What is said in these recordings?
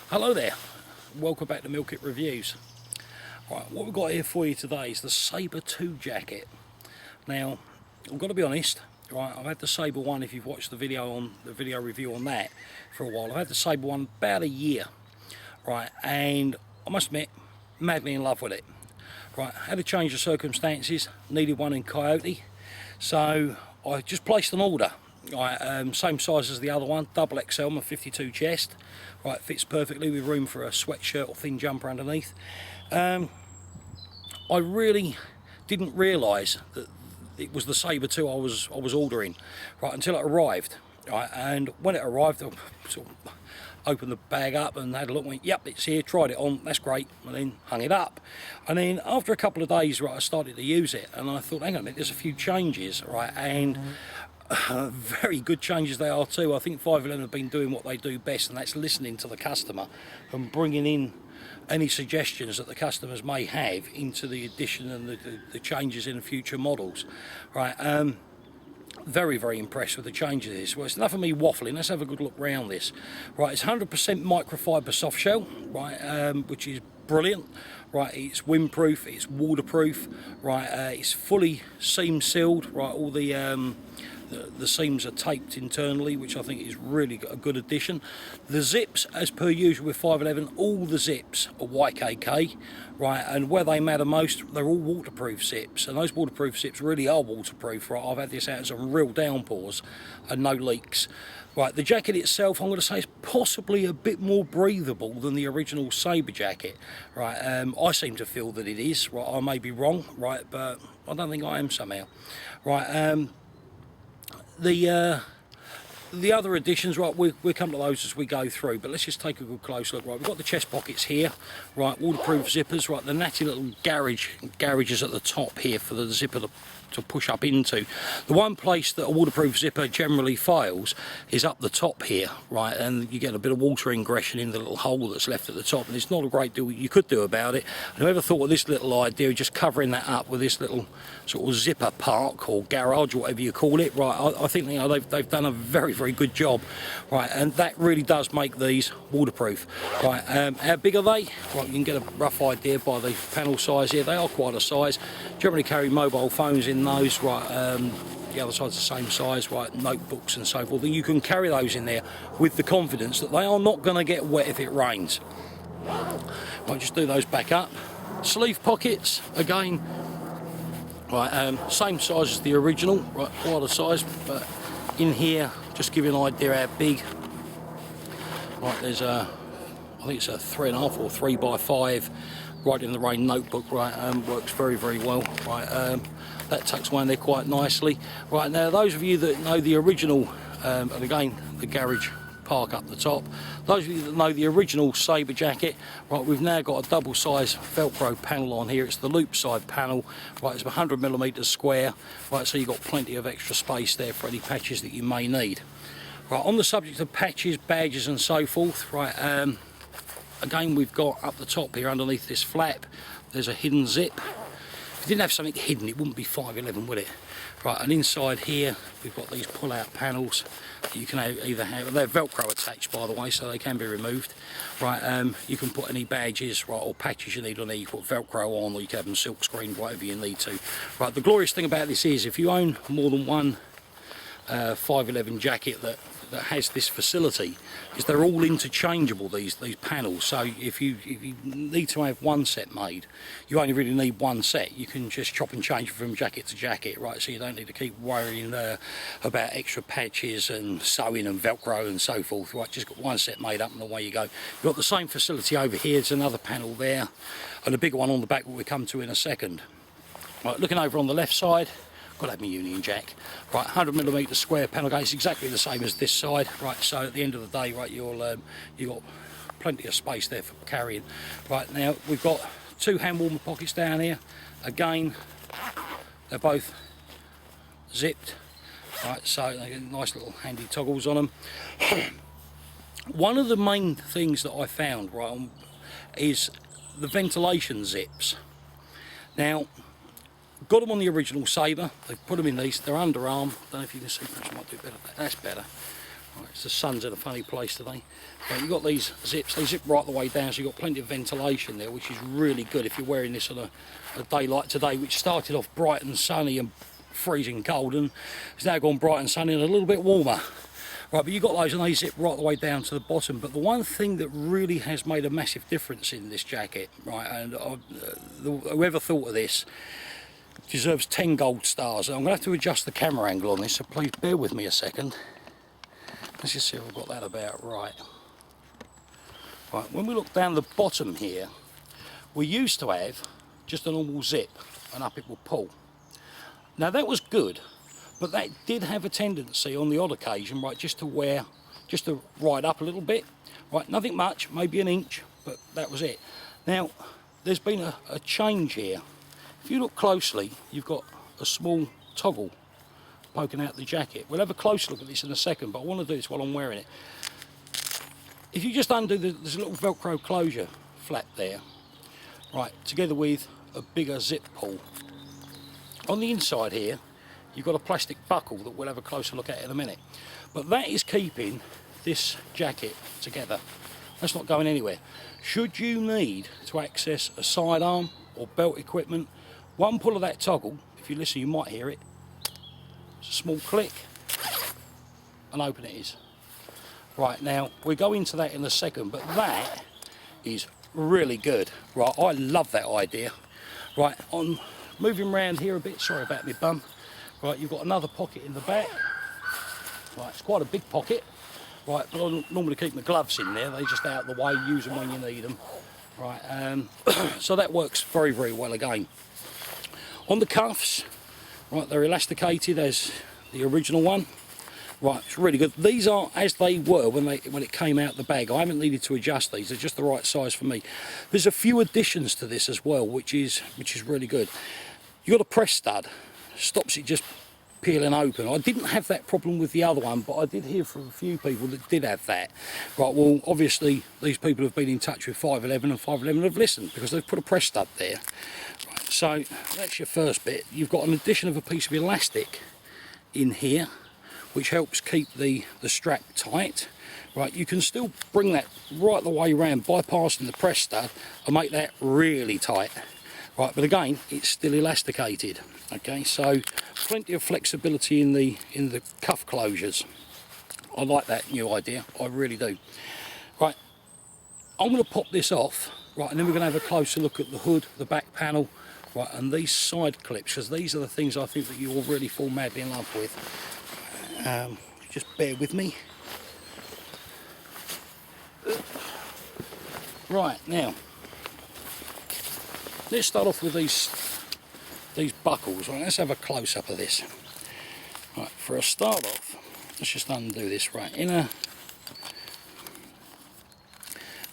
Hello there, welcome back to Milk It Reviews. Right, what we've got here for you today is the Sabre 2 jacket. Now, I've got to be honest, right, I've had the Sabre 1, if you've watched the video review on that for a while. I've had the Sabre 1 about a year, right, and I must admit, madly in love with it. Right, had a change of circumstances, needed one in Coyote, so I just placed an order. Right, same size as the other one, double XL, my 52 chest. Right, fits perfectly with room for a sweatshirt or thin jumper underneath. I really didn't realise that it was the Sabre 2 I was ordering, right, until it arrived. Right, and when it arrived, I sort of opened the bag up and had a look and went, yep, it's here, tried it on, that's great, and then hung it up. And then after a couple of days, right, I started to use it, and I thought, hang on a minute, there's a few changes, right, and very good changes they are too. I think 511 have been doing what they do best, and that's listening to the customer and bringing in any suggestions that the customers may have into the addition and the changes in future models. Right, very, very impressed with the changes of this. Well, it's enough of me waffling, let's have a good look round this. Right, it's 100% microfiber soft shell, right, which is brilliant. Right, it's windproof, it's waterproof, right, it's fully seam sealed, right, all the seams are taped internally, which I think is really a good addition. The zips, as per usual with 511, all the zips are YKK, right, and where they matter most, they're all waterproof zips, and those waterproof zips really are waterproof, right. I've had this out in some real downpours and no leaks. Right, the jacket itself, I'm going to say, is possibly a bit more breathable than the original Sabre jacket. Right, I seem to feel that it is. Right, I may be wrong, right, but I don't think I am somehow. Right, the other additions, right, we'll come to those as we go through, but let's just take a good close look. Right, we've got the chest pockets here, right, waterproof zippers, right, the natty little garages at the top here for the zipper to push up into. The one place that a waterproof zipper generally fails is up the top here, right, and you get a bit of water ingression in the little hole that's left at the top, and it's not a great deal you could do about it. And whoever thought of this little idea of just covering that up with this little sort of zipper park or garage or whatever you call it, right, I think, you know, they've done a very, very good job, right, and that really does make these waterproof. Right, how big are they? Right, you can get a rough idea by the panel size here. They are quite a size. Generally carry mobile phones in those, right, the other side's the same size, right, notebooks and so forth, and you can carry those in there with the confidence that they are not going to get wet if it rains. I'll just do those back up. Sleeve pockets, again, right, same size as the original, right, quite a size, but in here, just give you an idea how big. Right, there's a, I think it's a 3.5 or 3x5 right in the rain notebook, right, works very, very well, right, that tucks away in there quite nicely. Right, now those of you that know the original, and again, the garage park up the top, those of you that know the original Sabre jacket, right, we've now got a double size Velcro panel on here. It's the loop side panel, right, it's 100mm square, right, so you've got plenty of extra space there for any patches that you may need. Right, on the subject of patches, badges and so forth, right, again, we've got up the top here underneath this flap, there's a hidden zip. If it didn't have something hidden, it wouldn't be 511, would it? Right, and inside here, we've got these pull-out panels. You can either have, they're Velcro attached, by the way, so they can be removed. Right, you can put any badges, right, or patches you need on there. You put Velcro on, or you can have them silk screened, whatever you need to. Right, the glorious thing about this is, if you own more than one 511 jacket that has this facility, is they're all interchangeable, these panels. So if you need to have one set made, you only really need one set. You can just chop and change from jacket to jacket, right, so you don't need to keep worrying about extra patches and sewing and Velcro and so forth, right, just got one set made up and away you go. You've got the same facility over here, there's another panel there, and a bigger one on the back that we'll come to in a second. Right, looking over on the left side, got to have my Union Jack. Right, 100mm square panel gauge, exactly the same as this side. Right, so at the end of the day, right, you've got plenty of space there for carrying. Right, now we've got two hand warmer pockets down here. Again, they're both zipped. Right, so they get nice little handy toggles on them. One of the main things that I found, right, is the ventilation zips. Now, got them on the original Sabre, they've put them in these, they're underarm, don't know if you can see, perhaps I might do better, that's better. Right, the sun's in a funny place today. Right, you've got these zips, they zip right the way down, so you've got plenty of ventilation there, which is really good if you're wearing this on a day like today, which started off bright and sunny and freezing cold, and it's now gone bright and sunny and a little bit warmer. Right, but you've got those and they zip right the way down to the bottom. But the one thing that really has made a massive difference in this jacket, right, and whoever thought of this deserves 10 gold stars. I'm going to have to adjust the camera angle on this, so please bear with me a second. Let's just see if I've got that about right. Right, when we look down the bottom here, we used to have just a normal zip and up it will pull. Now that was good, but that did have a tendency on the odd occasion, right, just to ride up a little bit. Right, nothing much, maybe an inch, but that was it. Now, there's been a change here. If you look closely, you've got a small toggle poking out the jacket. We'll have a close look at this in a second, but I want to do this while I'm wearing it. If you just undo there's a little Velcro closure flap there, right, together with a bigger zip pull. On the inside here, you've got a plastic buckle that we'll have a closer look at in a minute. But that is keeping this jacket together. That's not going anywhere. Should you need to access a sidearm or belt equipment, one pull of that toggle, if you listen you might hear it, it's a small click, and open it is. Right, now we'll go into that in a second, but that is really good. Right, I love that idea. Right, I'm moving around here a bit, sorry about my bum. Right, you've got another pocket in the back. Right, it's quite a big pocket. Right, but I normally keep my gloves in there. They're just out of the way, use them when you need them. Right, so that works very, very well again. On the cuffs, right, they're elasticated as the original one. Right, it's really good. These are as they were when it came out the bag. I haven't needed to adjust these. They're just the right size for me. There's a few additions to this as well, which is really good. You've got a press stud. Stops it just peeling open. I didn't have that problem with the other one, but I did hear from a few people that did have that. Right, well, obviously these people have been in touch with 511 and 511 have listened because they've put a press stud there. Right, so that's your first bit. You've got an addition of a piece of elastic in here, which helps keep the strap tight. Right, you can still bring that right the way around, bypassing the press stud, and make that really tight. Right, but again, it's still elasticated. Okay, so plenty of flexibility in the cuff closures. I like that new idea, I really do. Right, I'm going to pop this off, right, and then we're going to have a closer look at the hood, the back panel, right, and these side clips, because these are the things I think that you will really fall madly in love with. Just bear with me. Right, now let's start off with these buckles. Right, let's have a close-up of this. Right, for a start off, let's just undo this. Right, if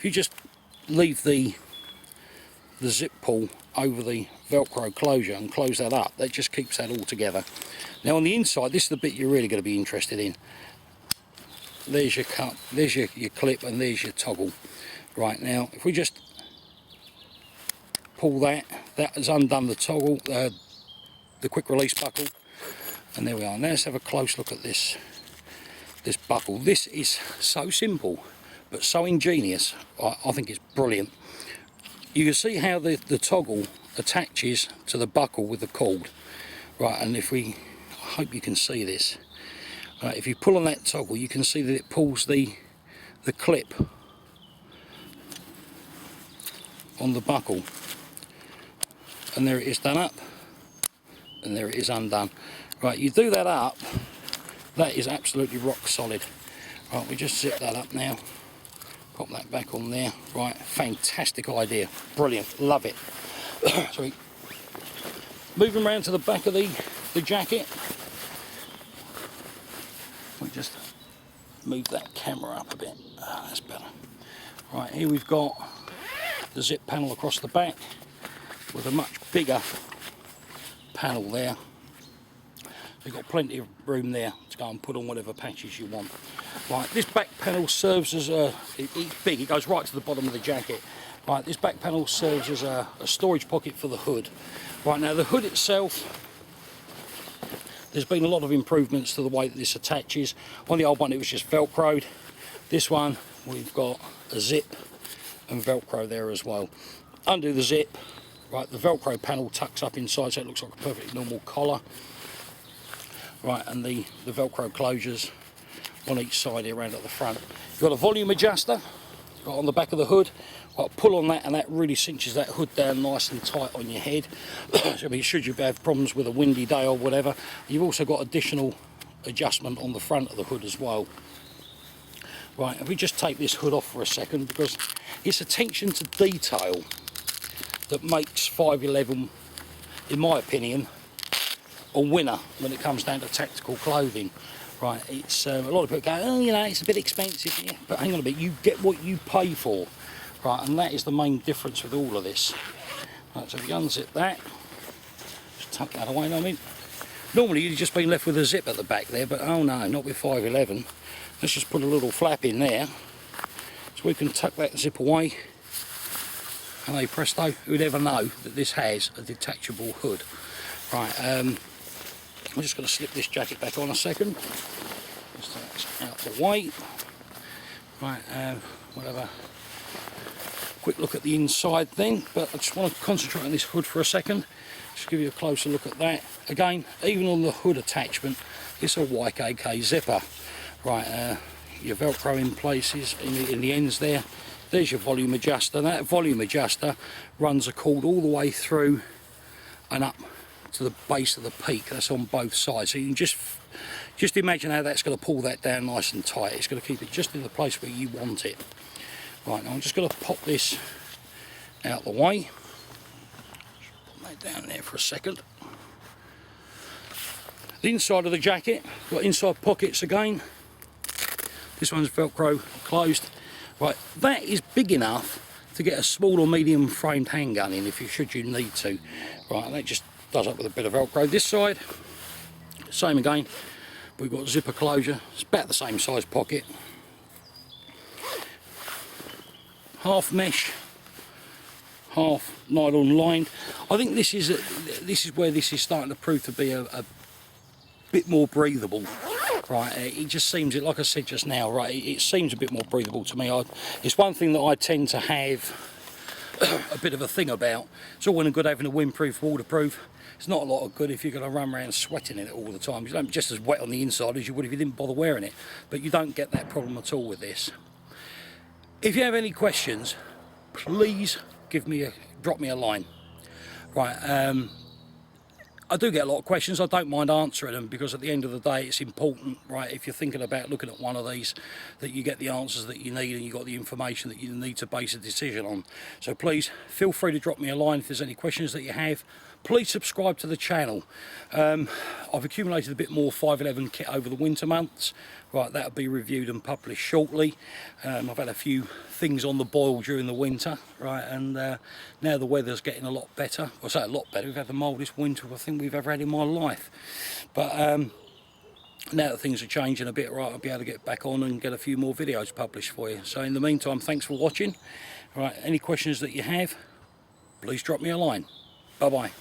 you just leave the zip pull over the Velcro closure and close that up, that just keeps that all together. Now on the inside, this is the bit you're really going to be interested in. There's your cut, there's your clip, and there's your toggle. Right, now if we just pull that has undone the toggle, the quick release buckle, and there we are. Now let's have a close look at this buckle. This is so simple but so ingenious. I think it's brilliant. You can see how the toggle attaches to the buckle with the cord. Right, and I hope you can see this. Right, if you pull on that toggle, you can see that it pulls the clip on the buckle, and there it is done up, and there it is undone. Right, you do that up, that is absolutely rock solid. Right, we just zip that up now, pop that back on there. Right, fantastic idea, brilliant, love it. Sorry. Moving around to the back of the jacket, we just move that camera up a bit. That's better. Right, here we've got the zip panel across the back with a much bigger panel there. You've got plenty of room there to go and put on whatever patches you want. Right, this back panel serves as it's big, it goes right to the bottom of the jacket. Right, this back panel serves as a storage pocket for the hood. Right, now the hood itself, there's been a lot of improvements to the way that this attaches. On the old one it was just Velcroed. This one we've got a zip and Velcro there as well. Undo the zip, right, the Velcro panel tucks up inside so it looks like a perfectly normal collar. Right, and the Velcro closures on each side here around at the front. You've got a volume adjuster right on the back of the hood. Right, pull on that and that really cinches that hood down nice and tight on your head. So, I mean, should you have problems with a windy day or whatever, you've also got additional adjustment on the front of the hood as well. Right, if we just take this hood off for a second, because it's attention to detail that makes 511, in my opinion, a winner when it comes down to tactical clothing. Right, it's a lot of people go, oh, you know, it's a bit expensive, yeah, but hang on a bit, you get what you pay for. Right, and that is the main difference with all of this. Right, so if you unzip that, just tuck that away. I mean, normally you'd just been left with a zip at the back there, but oh no, not with 511. Let's just put a little flap in there, so we can tuck that zip away. And hey presto, who'd ever know that this has a detachable hood? Right, I'm just going to slip this jacket back on a second. Just that's out the way. Right, we'll have a quick look at the inside then, but I just want to concentrate on this hood for a second. Just give you a closer look at that. Again, even on the hood attachment, it's a YKK zipper. Right, your Velcro in places, in the ends there. There's your volume adjuster. That volume adjuster runs a cord all the way through and up to the base of the peak. That's on both sides. So you can just imagine how that's going to pull that down nice and tight. It's going to keep it just in the place where you want it. Right, now I'm just going to pop this out the way. Put that down there for a second. The inside of the jacket, got inside pockets again. This one's Velcro closed. Right, that is big enough to get a small or medium framed handgun in if you should you need to. Right, and that just does up with a bit of Velcro. This side, same again. We've got zipper closure. It's about the same size pocket. Half mesh, half nylon lined. I think this is where this is starting to prove to be a bit more breathable. Right, it just seems, like I said just now, right, it seems a bit more breathable to me. It's one thing that I tend to have a bit of a thing about. It's all well and good having a windproof, waterproof. It's not a lot of good if you're going to run around sweating in it all the time. You don't just as wet on the inside as you would if you didn't bother wearing it. But you don't get that problem at all with this. If you have any questions, please drop me a line. Right, I do get a lot of questions. I don't mind answering them because at the end of the day it's important, right, if you're thinking about looking at one of these, that you get the answers that you need and you got the information that you need to base a decision on. So please feel free to drop me a line if there's any questions that you have. Please subscribe to the channel. I've accumulated a bit more 511 kit over the winter months. Right, that'll be reviewed and published shortly. I've had a few things on the boil during the winter, right, and now the weather's getting a lot better. I say a lot better. We've had the mildest winter I think we've ever had in my life. But now that things are changing a bit, right, I'll be able to get back on and get a few more videos published for you. So in the meantime, thanks for watching. Right, any questions that you have, please drop me a line. Bye bye.